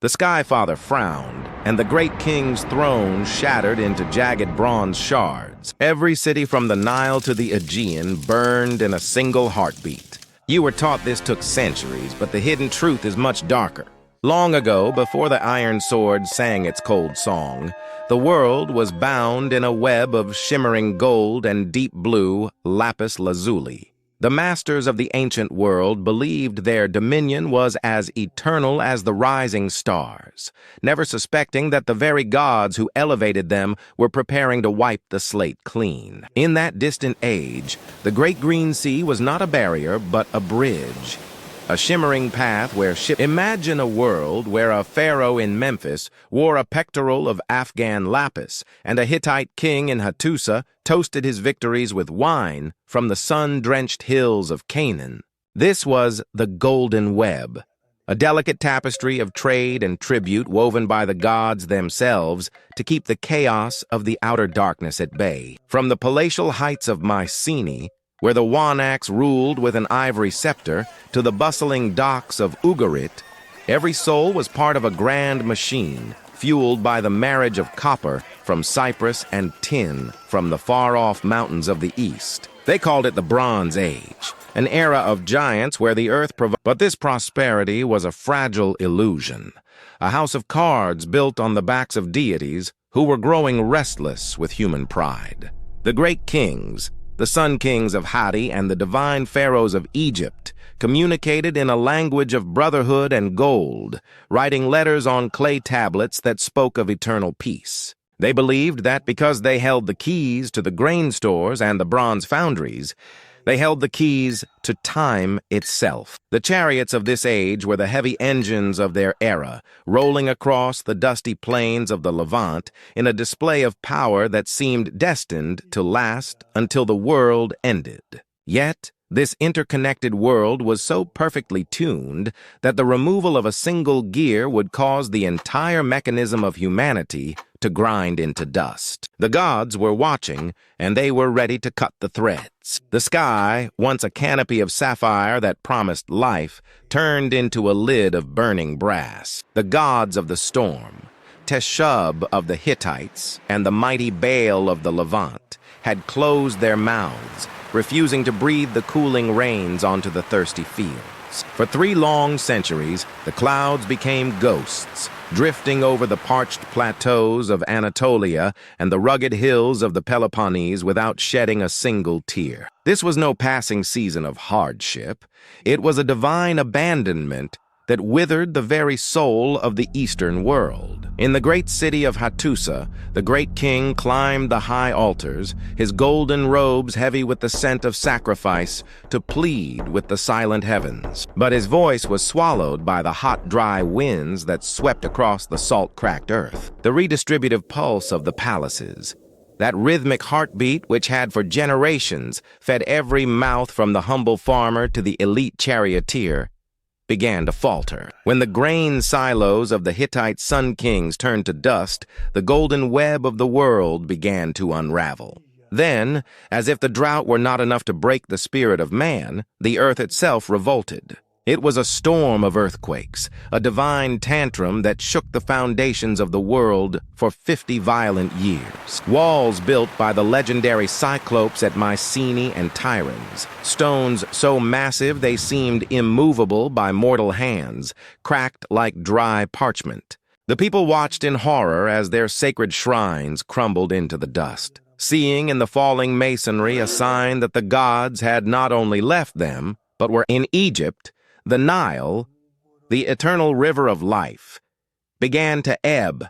The Sky Father frowned, and the great king's throne shattered into jagged bronze shards. Every city from the Nile to the Aegean burned in a single heartbeat. You were taught this took centuries, but the hidden truth is much darker. Long ago, before the iron sword sang its cold song, the world was bound in a web of shimmering gold and deep blue lapis lazuli. The masters of the ancient world believed their dominion was as eternal as the rising stars, never suspecting that the very gods who elevated them were preparing to wipe the slate clean. In that distant age, the Great Green Sea was not a barrier, but a bridge. A shimmering path where ships... Imagine a world where a pharaoh in Memphis wore a pectoral of Afghan lapis, and a Hittite king in Hattusa toasted his victories with wine from the sun-drenched hills of Canaan. This was the Golden Web, a delicate tapestry of trade and tribute woven by the gods themselves to keep the chaos of the outer darkness at bay. From the palatial heights of Mycenae, where the Wanax ruled with an ivory scepter, to the bustling docks of Ugarit, every soul was part of a grand machine, fueled by the marriage of copper from Cyprus and tin from the far-off mountains of the east. They called it the Bronze Age, an era of giants where the earth provided. But this prosperity was a fragile illusion, a house of cards built on the backs of deities who were growing restless with human pride. The great kings, the sun kings of Hatti and the divine pharaohs of Egypt, communicated in a language of brotherhood and gold, writing letters on clay tablets that spoke of eternal peace. They believed that because they held the keys to the grain stores and the bronze foundries, they held the keys to time itself. The chariots of this age were the heavy engines of their era, rolling across the dusty plains of the Levant in a display of power that seemed destined to last until the world ended. Yet, this interconnected world was so perfectly tuned that the removal of a single gear would cause the entire mechanism of humanity to grind into dust. The gods were watching, and they were ready to cut the threads. The sky, once a canopy of sapphire that promised life, turned into a lid of burning brass. The gods of the storm, Teshub of the Hittites and the mighty Baal of the Levant, had closed their mouths, refusing to breathe the cooling rains onto the thirsty fields. For 3 long centuries, the clouds became ghosts, drifting over the parched plateaus of Anatolia and the rugged hills of the Peloponnese without shedding a single tear. This was no passing season of hardship. It was a divine abandonment that withered the very soul of the Eastern world. In the great city of Hattusa, the great king climbed the high altars, his golden robes heavy with the scent of sacrifice, to plead with the silent heavens. But his voice was swallowed by the hot, dry winds that swept across the salt-cracked earth. The redistributive pulse of the palaces, that rhythmic heartbeat which had for generations fed every mouth from the humble farmer to the elite charioteer, began to falter. When the grain silos of the Hittite sun kings turned to dust, the golden web of the world began to unravel. Then, as if the drought were not enough to break the spirit of man, the earth itself revolted. It was a storm of earthquakes, a divine tantrum that shook the foundations of the world for 50 violent years. Walls built by the legendary Cyclopes at Mycenae and Tiryns, stones so massive they seemed immovable by mortal hands, cracked like dry parchment. The people watched in horror as their sacred shrines crumbled into the dust, seeing in the falling masonry a sign that the gods had not only left them, but were in Egypt. The Nile, the eternal river of life, began to ebb,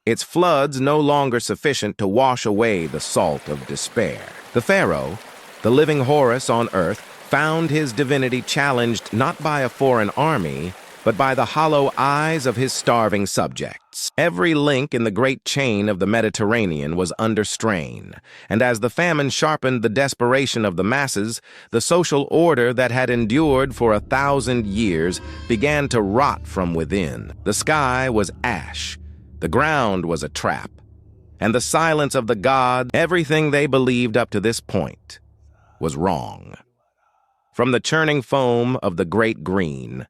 its floods no longer sufficient to wash away the salt of despair. The pharaoh, the living Horus on earth, found his divinity challenged not by a foreign army, but by the hollow eyes of his starving subjects. Every link in the great chain of the Mediterranean was under strain, and as the famine sharpened the desperation of the masses, the social order that had endured for 1,000 years began to rot from within. The sky was ash, the ground was a trap, and the silence of the gods, everything they believed up to this point, was wrong. From the churning foam of the great green,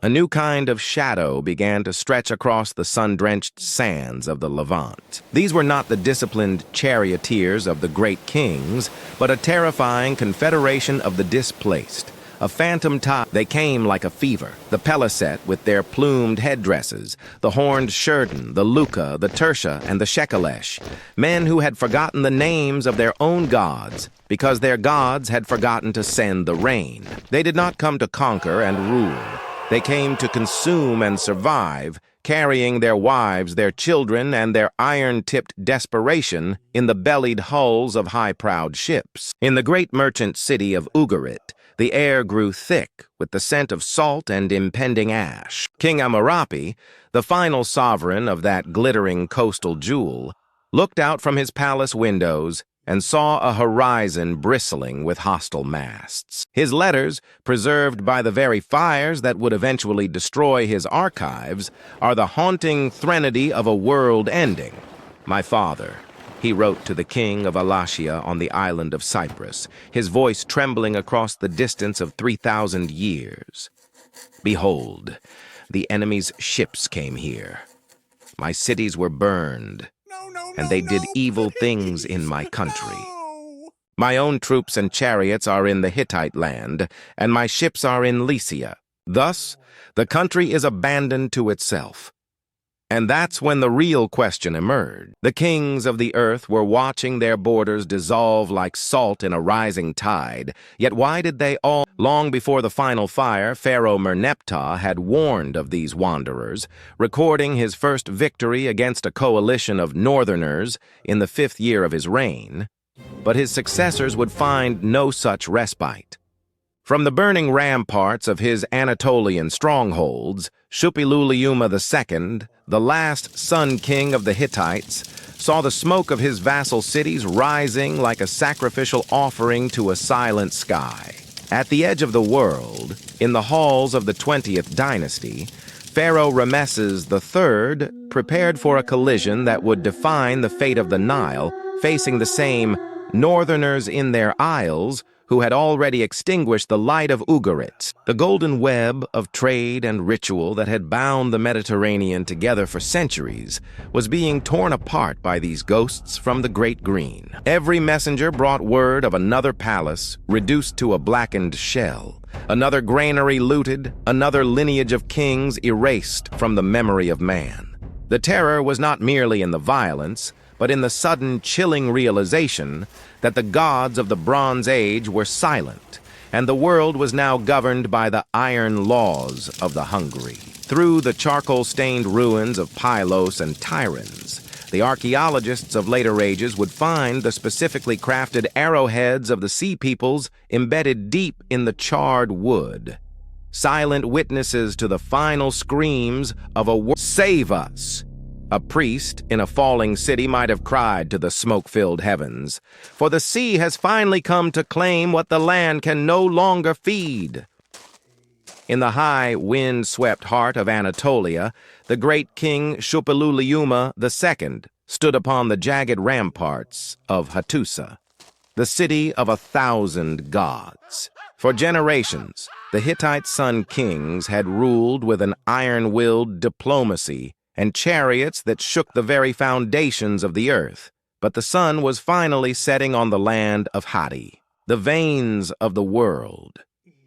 A new kind of shadow began to stretch across the sun-drenched sands of the Levant. These were not the disciplined charioteers of the great kings, but a terrifying confederation of the displaced. A phantom tide. They came like a fever. The Peliset with their plumed headdresses, the horned Shurden, the Luca, the Tersha, and the Shekelesh. Men who had forgotten the names of their own gods, because their gods had forgotten to send the rain. They did not come to conquer and rule. They came to consume and survive, carrying their wives, their children, and their iron-tipped desperation in the bellied hulls of high-prowed ships. In the great merchant city of Ugarit, the air grew thick with the scent of salt and impending ash. King Amurapi, the final sovereign of that glittering coastal jewel, looked out from his palace windows and saw a horizon bristling with hostile masts. His letters, preserved by the very fires that would eventually destroy his archives, are the haunting threnody of a world ending. My father, he wrote to the king of Alatia on the island of Cyprus, his voice trembling across the distance of 3,000 years. Behold, the enemy's ships came here. My cities were burned, and they did evil things in my country. My own troops and chariots are in the Hittite land, and my ships are in Lycia. Thus, the country is abandoned to itself. And that's when the real question emerged. The kings of the earth were watching their borders dissolve like salt in a rising tide, yet why did they all? Long before the final fire, Pharaoh Merneptah had warned of these wanderers, recording his first victory against a coalition of northerners in the 5th year of his reign. But his successors would find no such respite. From the burning ramparts of his Anatolian strongholds, Shuppiluliuma II, the last sun king of the Hittites, saw the smoke of his vassal cities rising like a sacrificial offering to a silent sky. At the edge of the world, in the halls of the 20th dynasty, Pharaoh Ramesses III prepared for a collision that would define the fate of the Nile, facing the same northerners in their isles who had already extinguished the light of Ugarit. The golden web of trade and ritual that had bound the Mediterranean together for centuries was being torn apart by these ghosts from the Great Green. Every messenger brought word of another palace reduced to a blackened shell, another granary looted, another lineage of kings erased from the memory of man. The terror was not merely in the violence, but in the sudden, chilling realization that the gods of the Bronze Age were silent, and the world was now governed by the iron laws of the hungry. Through the charcoal-stained ruins of Pylos and Tiryns, the archaeologists of later ages would find the specifically crafted arrowheads of the sea peoples embedded deep in the charred wood, silent witnesses to the final screams of a "Save us!" A priest in a falling city might have cried to the smoke-filled heavens, for the sea has finally come to claim what the land can no longer feed. In the high, wind-swept heart of Anatolia, the great king Shuppiluliuma II stood upon the jagged ramparts of Hattusa, the city of 1,000 gods. For generations, the Hittite sun kings had ruled with an iron-willed diplomacy and chariots that shook the very foundations of the earth. But the sun was finally setting on the land of Hatti, the veins of the world,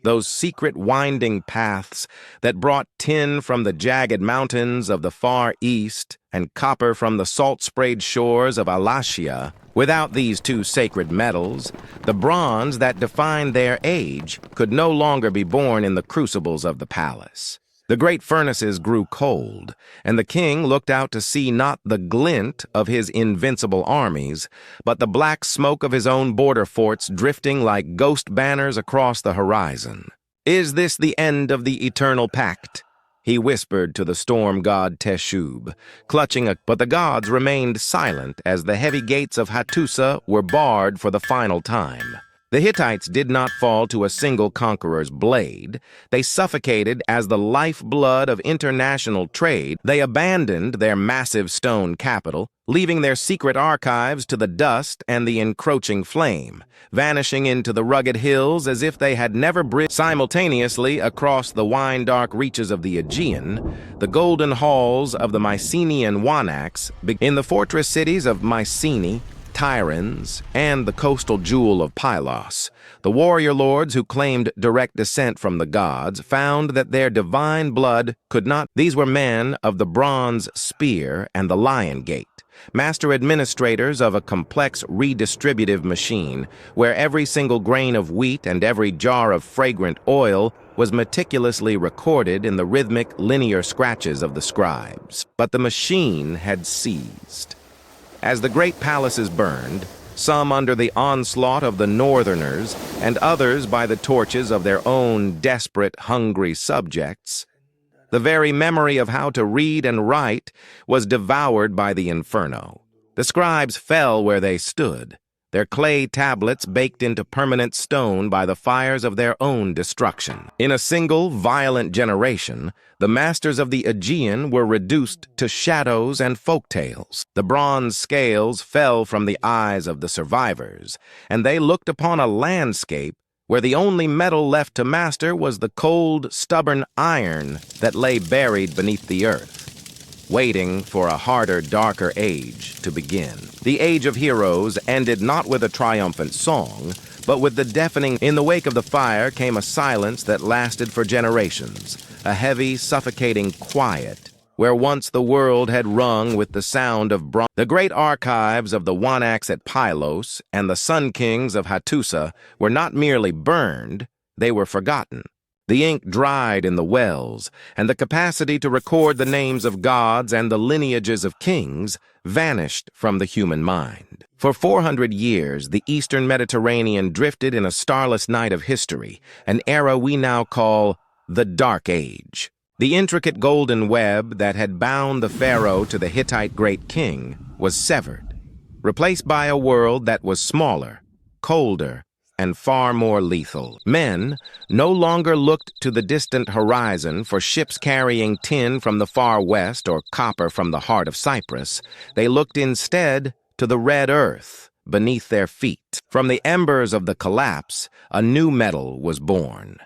those secret winding paths that brought tin from the jagged mountains of the Far East and copper from the salt-sprayed shores of Alatia. Without these two sacred metals, the bronze that defined their age could no longer be born in the crucibles of the palace. The great furnaces grew cold, and the king looked out to see not the glint of his invincible armies, but the black smoke of his own border forts drifting like ghost banners across the horizon. "Is this the end of the eternal pact?" he whispered to the storm god Teshub, but the gods remained silent as the heavy gates of Hattusa were barred for the final time. The Hittites did not fall to a single conqueror's blade. They suffocated as the lifeblood of international trade. They abandoned their massive stone capital, leaving their secret archives to the dust and the encroaching flame, vanishing into the rugged hills as if they had never bridged. Simultaneously, across the wine-dark reaches of the Aegean, the golden halls of the Mycenaean Wanax, in the fortress cities of Mycenae, Tiryns, and the coastal jewel of Pylos, the warrior lords who claimed direct descent from the gods found that their divine blood could not. These were men of the bronze spear and the lion gate, master administrators of a complex redistributive machine where every single grain of wheat and every jar of fragrant oil was meticulously recorded in the rhythmic, linear scratches of the scribes. But the machine had seized. As the great palaces burned, some under the onslaught of the northerners and others by the torches of their own desperate, hungry subjects, the very memory of how to read and write was devoured by the inferno. The scribes fell where they stood, their clay tablets baked into permanent stone by the fires of their own destruction. In a single violent generation, the masters of the Aegean were reduced to shadows and folktales. The bronze scales fell from the eyes of the survivors, and they looked upon a landscape where the only metal left to master was the cold, stubborn iron that lay buried beneath the earth, waiting for a harder, darker age to begin. The Age of Heroes ended not with a triumphant song, but with the deafening. In the wake of the fire came a silence that lasted for generations, a heavy, suffocating quiet, where once the world had rung with the sound of bronze. The great archives of the Wanax at Pylos and the Sun Kings of Hattusa were not merely burned, they were forgotten. The ink dried in the wells, and the capacity to record the names of gods and the lineages of kings vanished from the human mind. For 400 years, the Eastern Mediterranean drifted in a starless night of history, an era we now call the Dark Age. The intricate golden web that had bound the pharaoh to the Hittite great king was severed, replaced by a world that was smaller, colder, and far more lethal. Men no longer looked to the distant horizon for ships carrying tin from the far west or copper from the heart of Cyprus. They looked instead to the red earth beneath their feet. From the embers of the collapse, a new metal was born.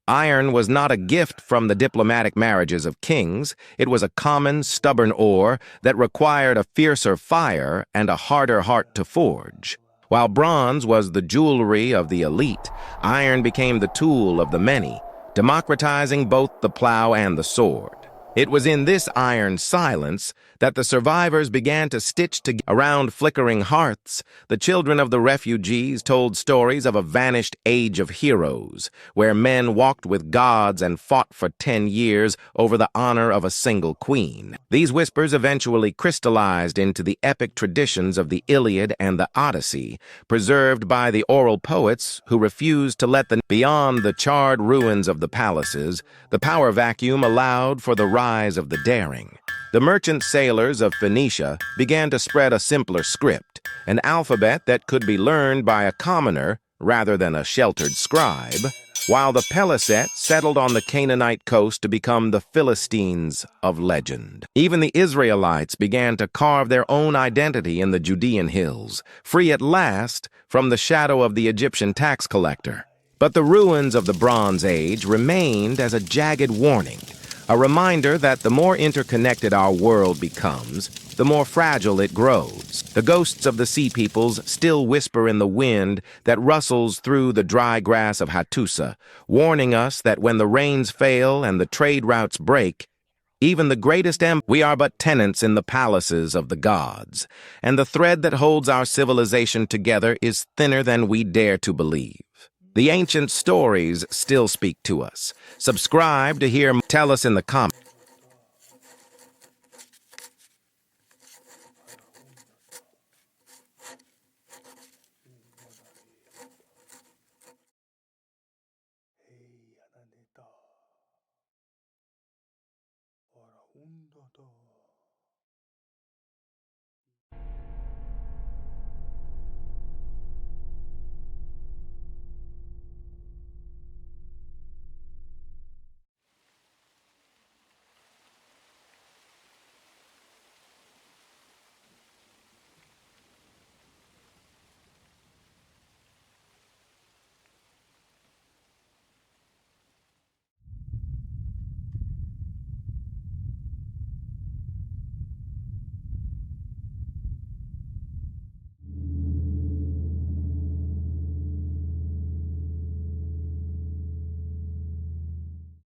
Iron was not a gift from the diplomatic marriages of kings. It was a common, stubborn ore that required a fiercer fire and a harder heart to forge. While bronze was the jewelry of the elite, iron became the tool of the many, democratizing both the plow and the sword. It was in this iron silence that the survivors began to stitch together. Around flickering hearths, the children of the refugees told stories of a vanished age of heroes, where men walked with gods and fought for 10 years over the honor of a single queen. These whispers eventually crystallized into the epic traditions of the Iliad and the Odyssey, preserved by the oral poets who refused to let the. Beyond the charred ruins of the palaces, the power vacuum allowed for the rise of the daring. The merchant sailors of Phoenicia began to spread a simpler script, an alphabet that could be learned by a commoner rather than a sheltered scribe, while the Peliset settled on the Canaanite coast to become the Philistines of legend. Even the Israelites began to carve their own identity in the Judean hills, free at last from the shadow of the Egyptian tax collector. But the ruins of the Bronze Age remained as a jagged warning, a reminder that the more interconnected our world becomes, the more fragile it grows. The ghosts of the sea peoples still whisper in the wind that rustles through the dry grass of Hattusa, warning us that when the rains fail and the trade routes break, even the greatest we are but tenants in the palaces of the gods, and the thread that holds our civilization together is thinner than we dare to believe. The ancient stories still speak to us. Subscribe to hear. Tell us in the comments. Hey, Ananeta. Ora hundo to.